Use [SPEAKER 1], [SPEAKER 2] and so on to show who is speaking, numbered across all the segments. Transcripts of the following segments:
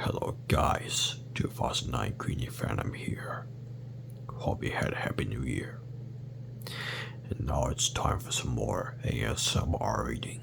[SPEAKER 1] Hello guys, 2009 Greeny Phantom here. Hope you had a happy new year. And now it's time for some more ASMR reading.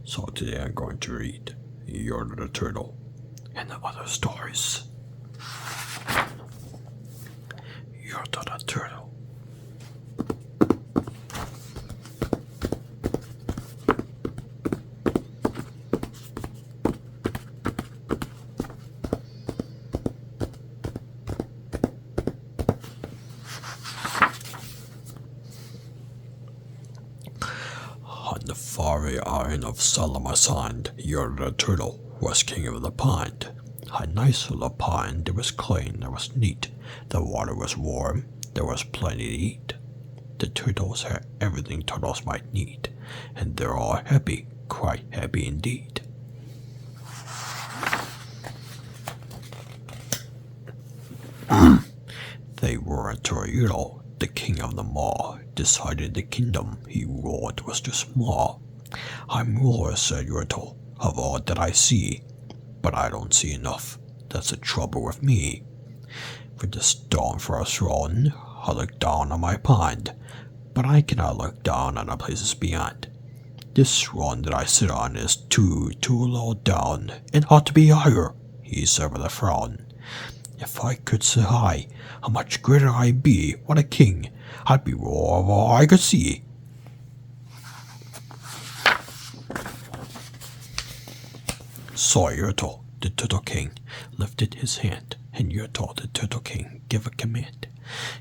[SPEAKER 1] So today I'm going to read Yertle the Turtle and the other stories. Yertle the Turtle. On the fiery island of Salamasand, Yertle the Turtle was king of the pond. A nice little pond. It was clean, it was neat. The water was warm, there was plenty to eat. The turtles had everything turtles might need, and they're all happy, quite happy indeed. They were until Yertle, the king of them all, decided the kingdom he ruled was too small. I'm ruler, said Yertle, of all that I see, but I don't see enough. That's the trouble with me. With the stone for a throne, I look down on my pond, but I cannot look down on the places beyond. This throne that I sit on is too low down, and ought to be higher, he said with a frown. If I could sit high, how much greater I'd be. What a king! I'd be ruler of all I could see. So Yertle, the Turtle King, lifted his hand, and Yertle, the Turtle King, gave a command.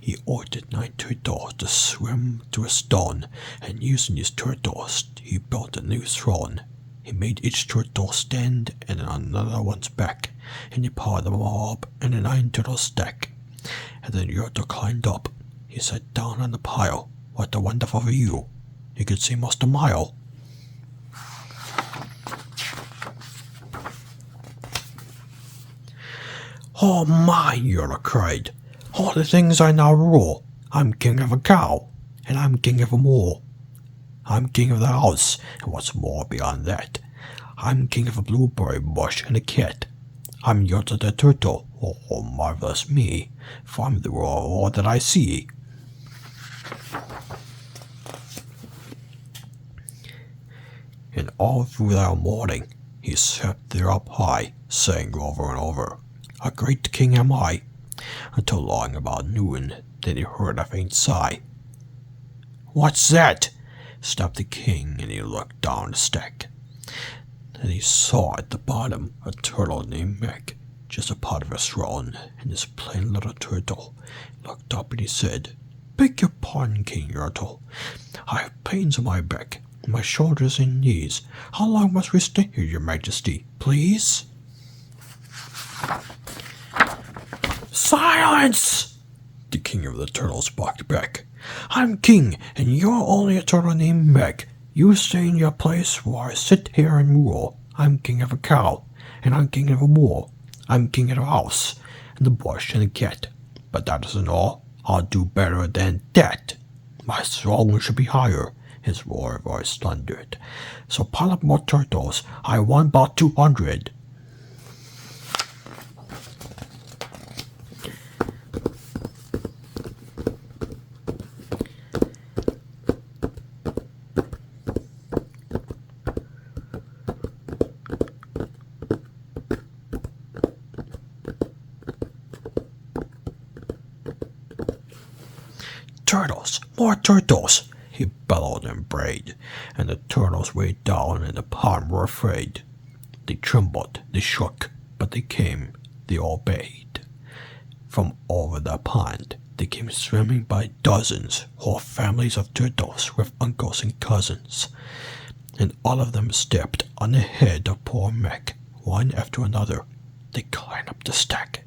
[SPEAKER 1] He ordered 9 turtles to swim to a stone, and using these turtles, he built a new throne. He made each turtle stand on another one's back, and he piled them all up in a 9 turtle stack. And then Yertle climbed up. He sat down on the pile. What a wonderful view! He could see most a mile. Oh my, Yertle cried. All the things I now rule. I'm king of a cow, and I'm king of them all. I'm king of the house, and what's more beyond that, I'm king of a blueberry bush and a cat. I'm Yertle the Turtle, oh marvelous me, for I'm the ruler of all that I see. And all through that morning, he sat there up high, saying over and over, a great king am I, until long about noon, then he heard a faint sigh. What's that? Stopped the king, and he looked down the stack. Then he saw at the bottom a turtle named Meg, just a part of his throne, and this plain little turtle looked up and he said, Beg your pardon, King Yertle. I have pains in my back, my shoulders and knees. How long must we stay here, your majesty, please? Silence! The king of the turtles barked back. I'm king, and you're only a turtle named Meg. You stay in your place while I sit here and rule. I'm king of a cow, and I'm king of a moor. I'm king of the house, and the bush, and the cat. But that isn't all. I'll do better than that. My throne should be higher, his roar voice thundered. So pile up more turtles. I want about 200. Turtles! More turtles! He bellowed and brayed, and the turtles weighed down in the pond were afraid. They trembled, they shook, but they came, they obeyed. From over the pond they came swimming by dozens, whole families of turtles with uncles and cousins, and all of them stepped on the head of poor Meg, one after another. They climbed up the stack.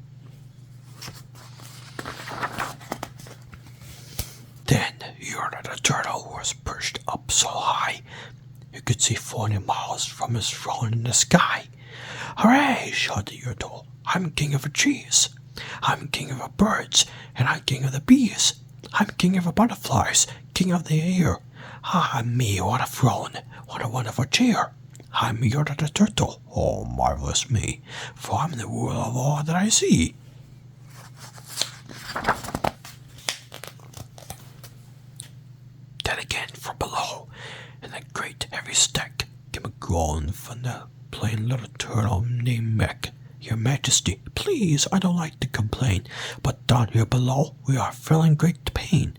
[SPEAKER 1] Then Yertle the Turtle was perched up so high you could see 40 miles from his throne in the sky. Hooray! Shouted Yertle. I'm king of the trees. I'm king of the birds, and I'm king of the bees. I'm king of the butterflies, king of the air. Ah me, what a throne, what a wonderful chair. I'm Yertle the turtle, oh marvelous me, for I'm the ruler of all that I see. Then again from below, in a great heavy stack, came a groan from the plain little turtle named Meg. Your Majesty, please, I don't like to complain, but down here below we are feeling great pain.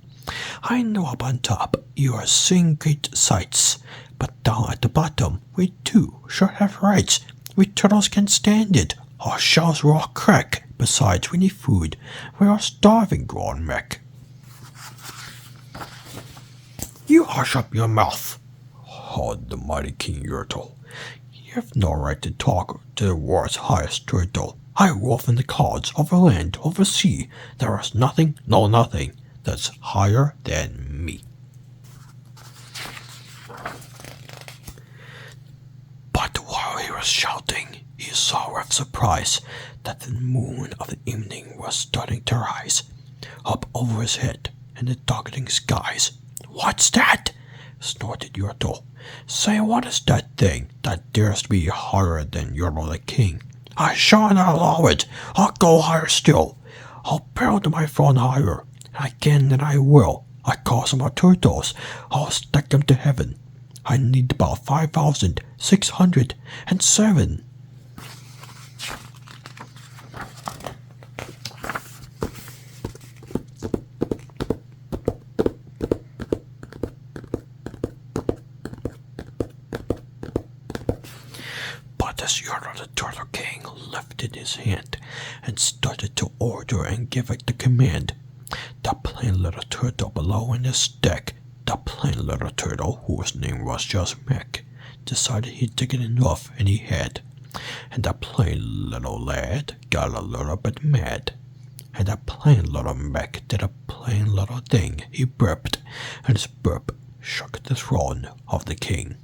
[SPEAKER 1] I know up on top you are seeing great sights, but down at the bottom we too sure have rights. We turtles can stand it. Our shells will all crack. Besides, we need food. We are starving, groaned Meg. You hush up your mouth, howled the mighty King Yertle. You have no right to talk to the world's highest turtle. I rule from the clouds, over land, over sea. There is nothing, no nothing, that's higher than me. But while he was shouting, he saw with surprise that the moon of the evening was starting to rise up over his head in the darkening skies. What's that? Snorted Yertle. Say, what is that thing that dares to be higher than Yertle the King? I shall not allow it. I'll go higher still. I'll build my throne higher. Again, and I will. I call some more turtles. I'll stack them to heaven. I need about 5,607. But as Yertle the Turtle King lifted his hand and started to order and give it the command, the plain little turtle below in the stack, the plain little turtle, whose name was just Mick, decided he'd taken enough, and he had. And the plain little lad got a little bit mad. And the plain little Mick did a plain little thing. He burped, and his burp shook the throne of the king.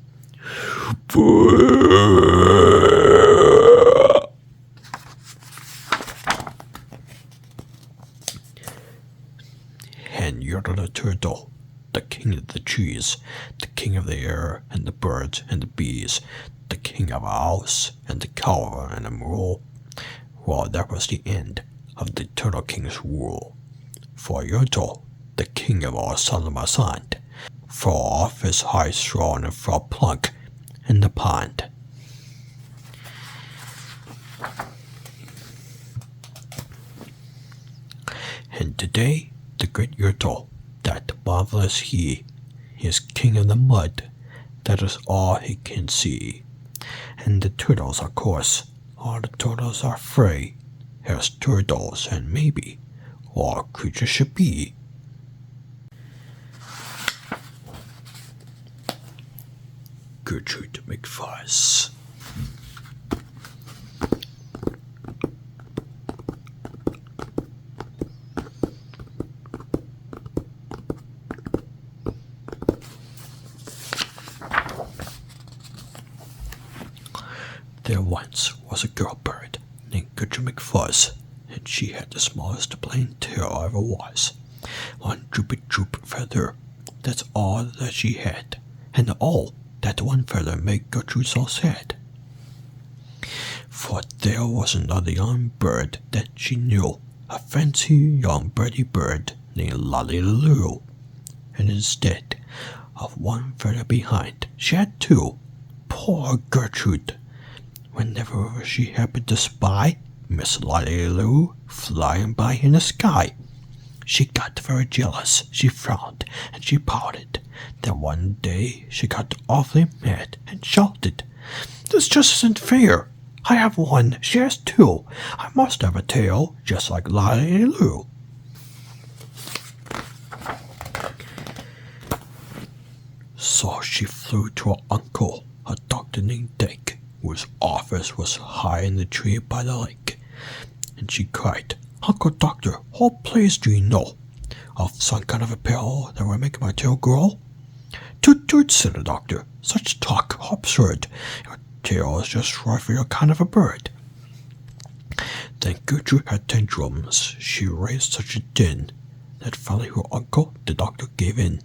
[SPEAKER 1] And Yertle the turtle, the king of the trees, the king of the air and the birds and the bees, the king of a house and the cow and the mule. Well, that was the end of the Turtle King's rule. For Yertle, the king of all Sand, fell off his high throne and fell plunk in the pond. And today, the great Yertle, that marvelous he, is king of the mud. That is all he can see. And the turtles, of course, all the turtles are free, as turtles and maybe all creatures should be. Gertrude McFuzz. There once was a girl bird named Gertrude McFuzz, and she had the smallest plain tail ever was. One droop feather, that's all that she had, and oh, that one feather made Gertrude so sad. For there was another young bird that she knew, a fancy young birdie bird named Lolly-Loo, and instead of one feather behind, she had two. Poor Gertrude! Whenever she happened to spy Miss Lolly-Loo flying by in the sky, she got very jealous. She frowned and she pouted. Then one day she got awfully mad and shouted, "This just isn't fair. I have one, she has two. I must have a tail, just like Lolly-Loo." So she flew to her uncle, a doctor named Dick, whose office was high in the tree by the lake, and she cried, "Uncle Doctor, what place do you know of some kind of a pill that will make my tail grow?" "Toot toot," said the doctor. "Such talk, how absurd. Your tail is just right for your kind of a bird." Then Gertrude had tantrums. She raised such a din that finally her uncle, the doctor, gave in.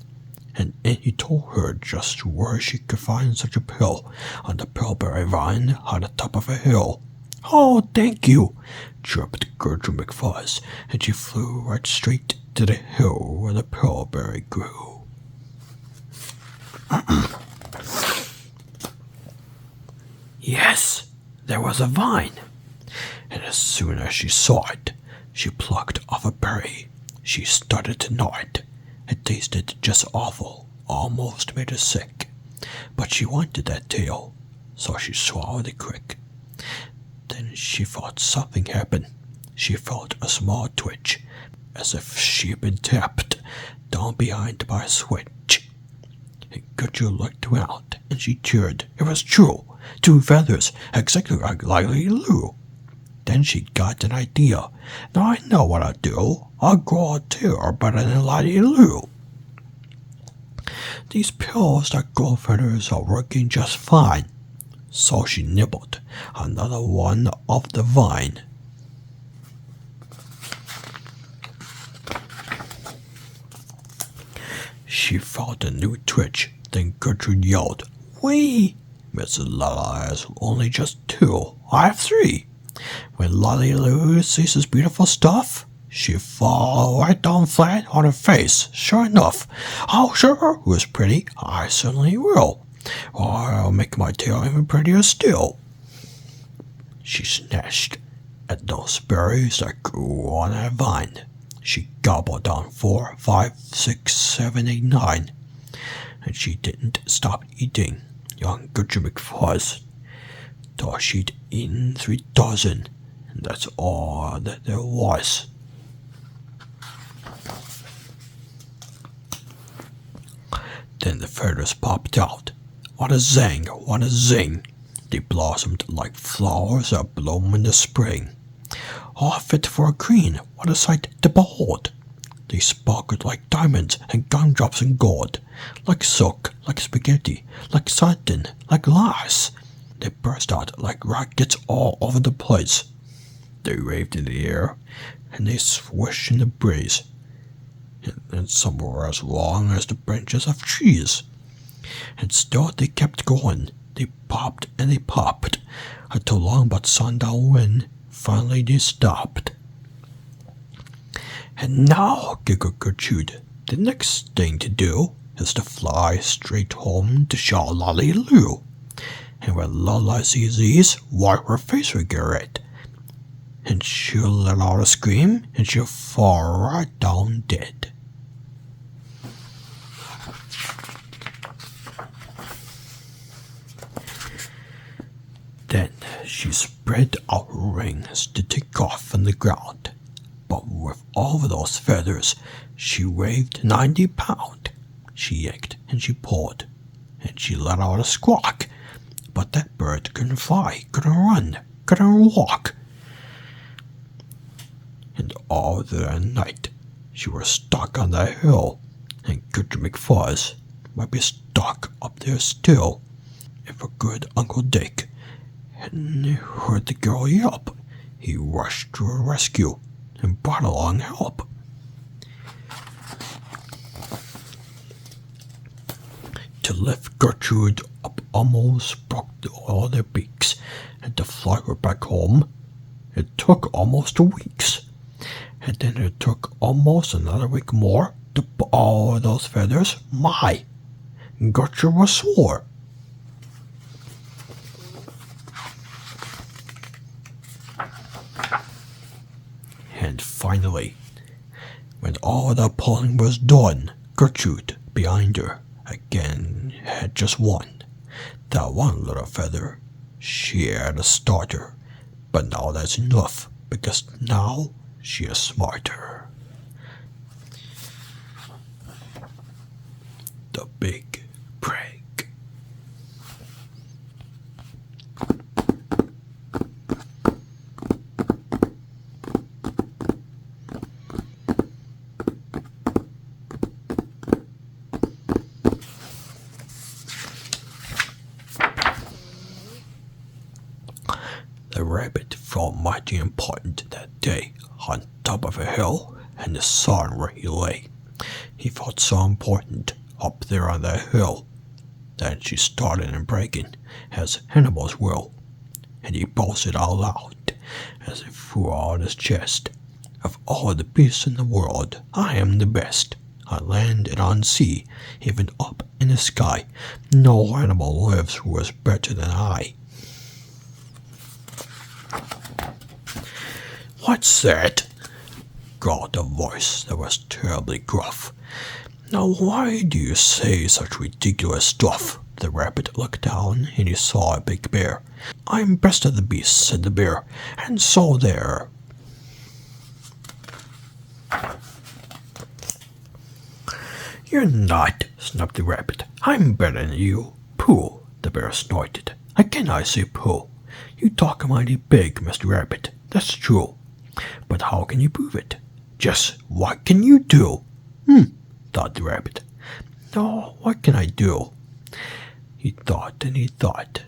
[SPEAKER 1] and he told her just where she could find such a pill on the pillberry vine on the top of a hill. "Oh, thank you," chirped Gertrude McFuzz, and she flew right straight to the hill where the pillberry grew. Yes, there was a vine, and as soon as she saw it, she plucked off a berry. She started to gnaw it. It tasted just awful, almost made her sick. But she wanted that tail, so she swallowed it quick. Then she thought something happened. She felt a small twitch, as if she had been tapped down behind by a switch. And Gertrude looked around, and she cheered. It was true. 2 feathers, exactly like Lily Lou. Then she got an idea. Now I know what I'll do. I'll grow a tail better than Lily Lou. These pills that grow feathers are working just fine. So she nibbled another one off the vine. She felt a new twitch. Then Gertrude yelled, "Wee! Mrs. Lala has only just 2. I have 3. When Lolly Lou sees this beautiful stuff, she fall right down flat on her face. Sure enough. "Oh, sure, who's pretty? I certainly will. I'll make my tail even prettier still." She snatched at those berries that grew on that vine. She gobbled down 4, 5, 6, 7, 8, 9, and she didn't stop eating. Young Gertrude McFuzz thought she'd eaten 3 dozen, and that's all that there was. Then the feathers popped out. What a zang, what a zing! They blossomed like flowers that bloom in the spring. All fit for a queen, what a sight to behold! They sparkled like diamonds and gumdrops and gold, like silk, like spaghetti, like satin, like glass. They burst out like rockets all over the place. They waved in the air, and they swished in the breeze. And some were as long as the branches of trees. And still they kept going. They popped and they popped, until long about sundown when finally they stopped. "And now," giggled Gertrude, "the next thing to do is to fly straight home to show Lolly Lou. And when Lola sees these, why her face will get red. And she'll let out a scream, and she'll fall right down dead." Then she spread out her wings to take off from the ground. But with all those feathers, she weighed 90 pounds. She yanked and she pulled, and she let out a squawk. But that bird couldn't fly, couldn't run, couldn't walk. And all that night, she was stuck on that hill, and Gertrude McFuzz might be stuck up there still. If a good Uncle Dick hadn't heard the girl yelp, he rushed to her rescue and brought along help. To lift Gertrude up almost broke all their beaks, and to fly her back home, it took almost 2 weeks. And then it took almost another week more to put all those feathers. My, Gertrude was sore. And finally, when all the pulling was done, Gertrude, behind her, again had just one. That one little feather. She had a starter, but now that's enough, because now she is smarter. The Big Break. The rabbit felt mighty important that day on top of a hill in the sun where he lay. He felt so important, up there on that hill. Then she started in breaking, as animals will, and he boasted out loud, as he threw out his chest. Of all the beasts in the world, I am the best. On land and on sea, even up in the sky, no animal lives who is better than I. What's that? Growled a voice that was terribly gruff. Now why do you say such ridiculous stuff? The rabbit looked down and he saw a big bear. I'm best of the beasts, said the bear, and so there. You're not, snapped the rabbit. I'm better than you. Pooh, the bear snorted. Again I say pooh. You talk mighty big, Mr. Rabbit. That's true. But how can you prove it? Just what can you do? Thought the rabbit. No, what can I do? He thought and he thought.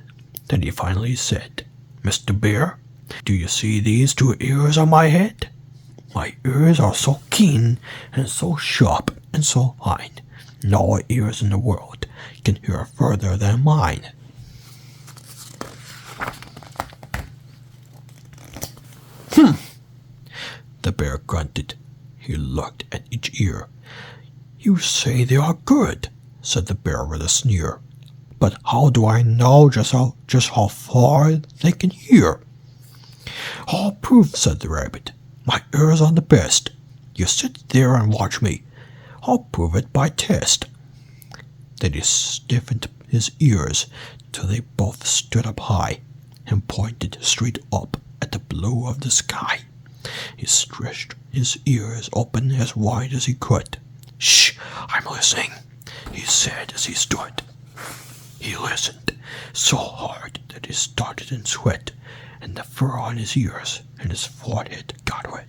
[SPEAKER 1] Then he finally said, Mr. Bear, do you see these 2 ears on my head? My ears are so keen and so sharp and so fine. No ears in the world can hear further than mine. The bear grunted. He looked at each ear. You say they are good, said the bear with a sneer. But how do I know just how far they can hear? I'll prove, said the rabbit. My ears are the best. You sit there and watch me. I'll prove it by test. Then he stiffened his ears till they both stood up high and pointed straight up at the blue of the sky. He stretched his ears open as wide as he could. Shh, I'm listening, he said as he stood. He listened so hard that he started in sweat, and the fur on his ears and his forehead got wet.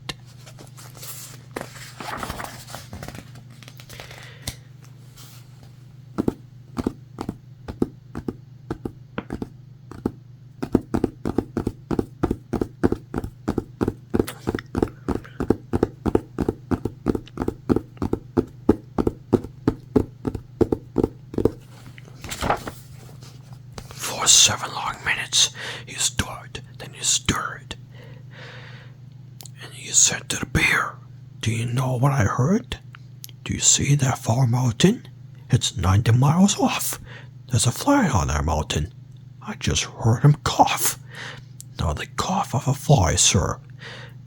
[SPEAKER 1] For 7 long minutes he stood, then he stirred, and he said to the bear, Do you know what I heard? Do you see that far mountain? It's 90 miles off. There's a fly on that mountain. I just heard him cough. Now the cough of a fly, sir,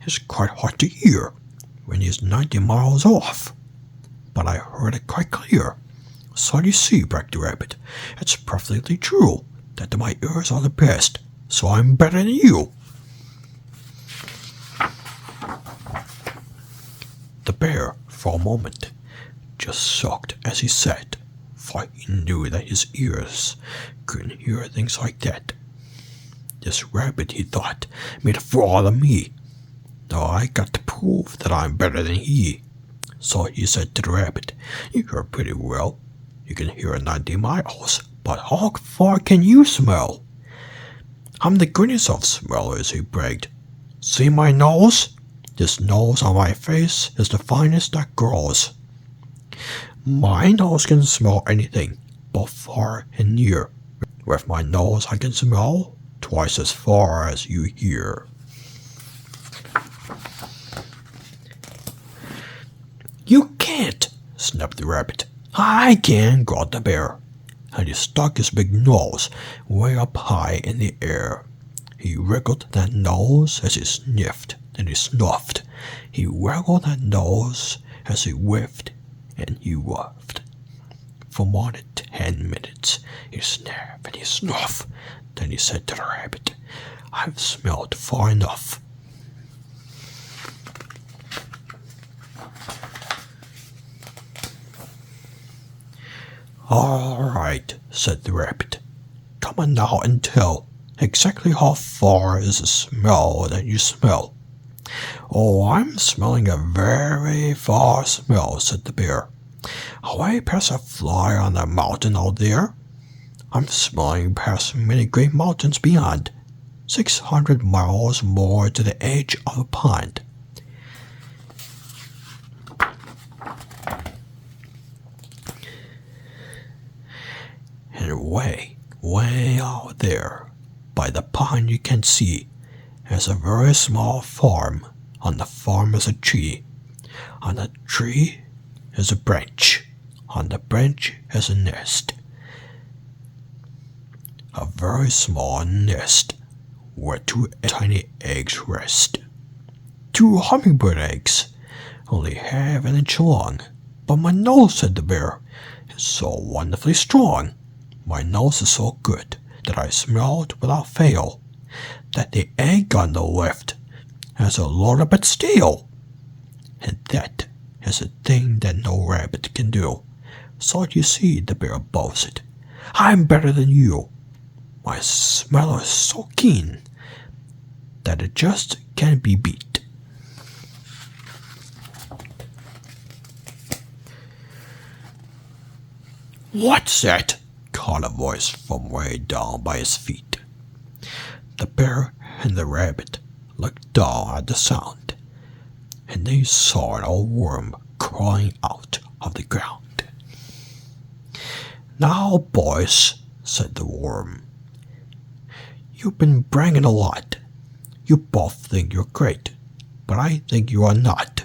[SPEAKER 1] is quite hard to hear when he's 90 miles off. But I heard it quite clear. So you see, bragged the rabbit, it's perfectly true that my ears are the best, so I'm better than you. The bear, for a moment, just sulked as he sat, for he knew that his ears couldn't hear things like that. This rabbit, he thought, made a fraud of me. Now I got to prove that I'm better than he. So he said to the rabbit, You hear pretty well. You can hear 90 miles. But how far can you smell? I'm the greatest of smellers, he bragged. See my nose? This nose on my face is the finest that grows. My nose can smell anything, both far and near. With my nose I can smell twice as far as you hear. You can't, snapped the rabbit. I can, growled the bear. And he stuck his big nose way up high in the air. He wriggled that nose as he sniffed, then he snuffed. He waggled that nose as he whiffed, and he wuffed. For more than 10 minutes, he sniffed and he snuffed. Then he said to the rabbit, I've smelled far enough. All right, said the rabbit. Come on now and tell exactly how far is the smell that you smell. Oh, I'm smelling a very far smell, said the bear. Away past a fly on that mountain out there. I'm smelling past many great mountains beyond, 600 miles more to the edge of the pond. way out there, by the pond you can see, is a very small farm. On the farm is a tree. On the tree is a branch. On the branch is a nest. A very small nest where two tiny eggs rest. Two hummingbird eggs, only half an inch long. But my nose, said the bear, is so wonderfully strong. My nose is so good that I smelled without fail, that the egg on the left has a little bit stale. And that is a thing that no rabbit can do. So you see, the bear boasted, I'm better than you. My smell is so keen that it just can't be beat. What's that? Called a voice from way down by his feet. The bear and the rabbit looked down at the sound, and they saw an old worm crawling out of the ground. Now, boys, said the worm, you've been bragging a lot. You both think you're great, but I think you are not.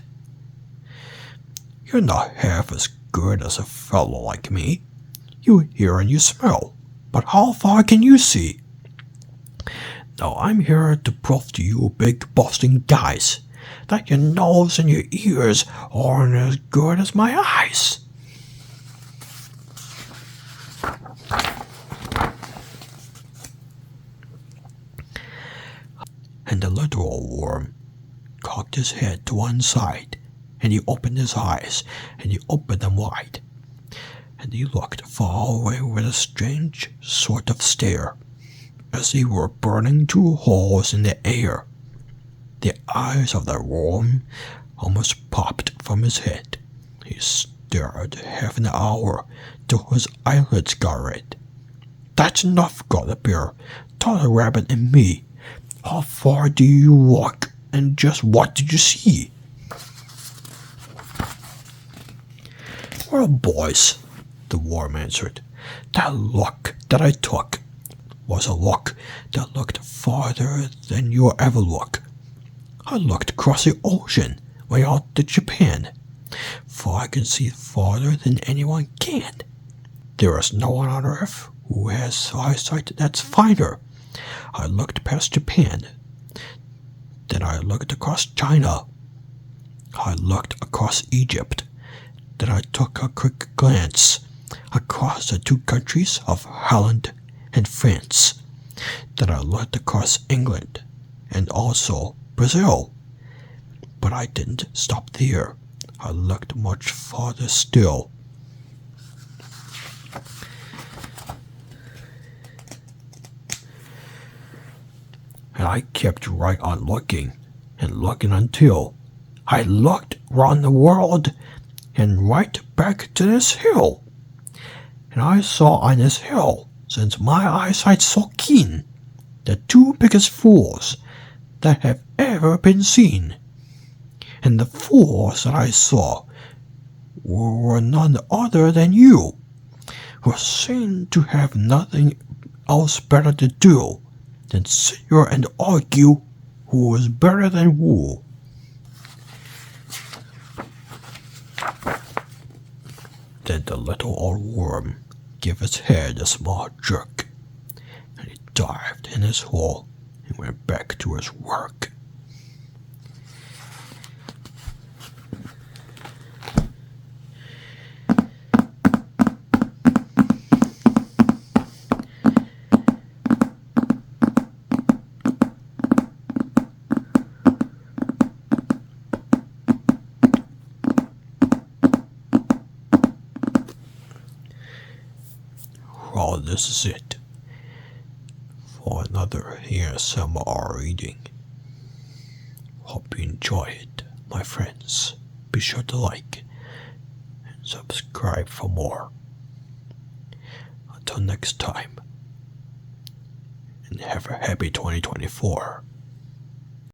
[SPEAKER 1] You're not half as good as a fellow like me. You hear and you smell, but how far can you see? Now I'm here to prove to you big boasting guys that your nose and your ears aren't as good as my eyes. And the little old worm cocked his head to one side, and he opened his eyes, and he opened them wide. And he looked far away with a strange sort of stare, as he were burning two holes in the air. The eyes of the worm almost popped from his head. He stared half an hour till his eyelids got red. That's enough, got the bear. Tell the rabbit and me, how far do you walk, and just what did you see? Well, boys, the worm answered, that look that I took was a look that looked farther than you'll ever look. I looked across the ocean, way out to Japan, for I can see farther than anyone can. There is no one on earth who has eyesight that's finer. I looked past Japan, then I looked across China. I looked across Egypt, then I took a quick glance across the two countries of Holland and France. Then I looked across England and also Brazil. But I didn't stop there. I looked much farther still. And I kept right on looking and looking until I looked round the world and right back to this hill. And I saw on this hill, since my eyesight's so keen, the two biggest fools that have ever been seen. And the fools that I saw were none other than you, who seemed to have nothing else better to do than sit here and argue who was better than who. Then the little old worm gave his head a small jerk, and he dived in his hole and went back to his work. Well, this is it for another ASMR reading. Hope you enjoy it, my friends. Be sure to like and subscribe for more. Until next time, and have a happy 2024.